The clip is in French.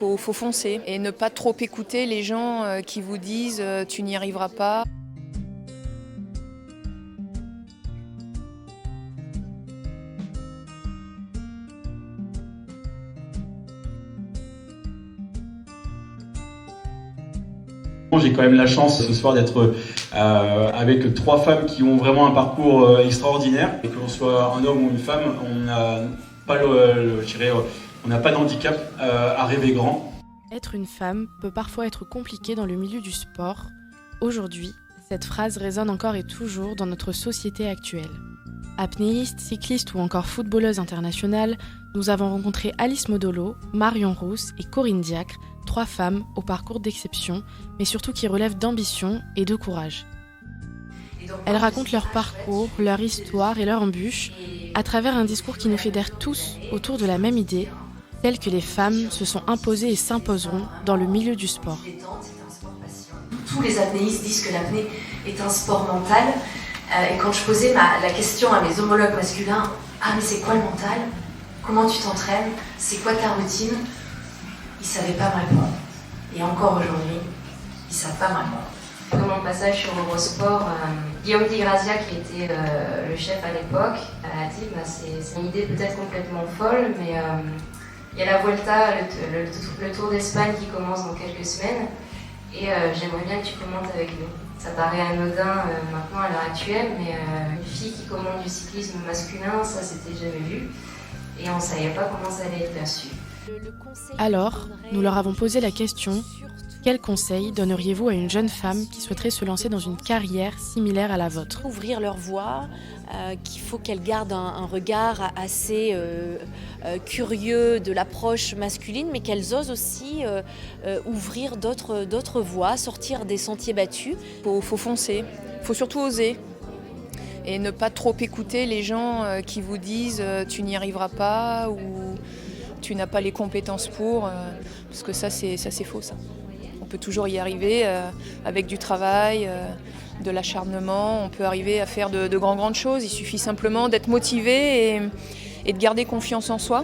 Faut foncer et ne pas trop écouter les gens qui vous disent tu n'y arriveras pas. J'ai quand même la chance ce soir d'être avec 3 femmes qui ont vraiment un parcours extraordinaire. Et que l'on soit un homme ou une femme, on n'a pas on n'a pas d'handicap à rêver grand. Être une femme peut parfois être compliqué dans le milieu du sport. Aujourd'hui, cette phrase résonne encore et toujours dans notre société actuelle. Apnéiste, cycliste ou encore footballeuse internationale, nous avons rencontré Alice Modolo, Marion Rousse et Corinne Diacre, 3 femmes au parcours d'exception, mais surtout qui relèvent d'ambition et de courage. Elles racontent leur parcours, leur histoire et leur embûche à travers un discours qui nous fédère tous autour de la même idée, celle que les femmes se sont imposées et s'imposeront dans le milieu du sport. Tous les apnéistes disent que l'apnée est un sport mental. Et quand je posais la question à mes homologues masculins, « Ah mais c'est quoi le mental ? Comment tu t'entraînes ? C'est quoi ta routine ?» Ils ne savaient pas me répondre. Et encore aujourd'hui, ils ne savent pas me répondre. Dans mon passage sur Eurosport, Guillaume Di Grazia, qui était le chef à l'époque, a dit c'est une idée peut-être complètement folle, mais il y a la Vuelta, le Tour d'Espagne qui commence dans quelques semaines, et j'aimerais bien que tu commentes avec nous. Ça paraît anodin maintenant à l'heure actuelle, mais une fille qui commande du cyclisme masculin, ça c'était jamais vu, et on ne savait pas comment ça allait être perçu. Alors, nous leur avons posé la question: quels conseils donneriez-vous à une jeune femme qui souhaiterait se lancer dans une carrière similaire à la vôtre ? Ouvrir leur voie, qu'il faut qu'elles gardent un regard assez curieux de l'approche masculine, mais qu'elles osent aussi ouvrir d'autres voies, sortir des sentiers battus. Faut foncer, faut surtout oser. Et ne pas trop écouter les gens qui vous disent tu n'y arriveras pas ou tu n'as pas les compétences pour, parce que ça c'est faux ça. On peut toujours y arriver avec du travail, de l'acharnement, on peut arriver à faire de grandes choses. Il suffit simplement d'être motivé et de garder confiance en soi.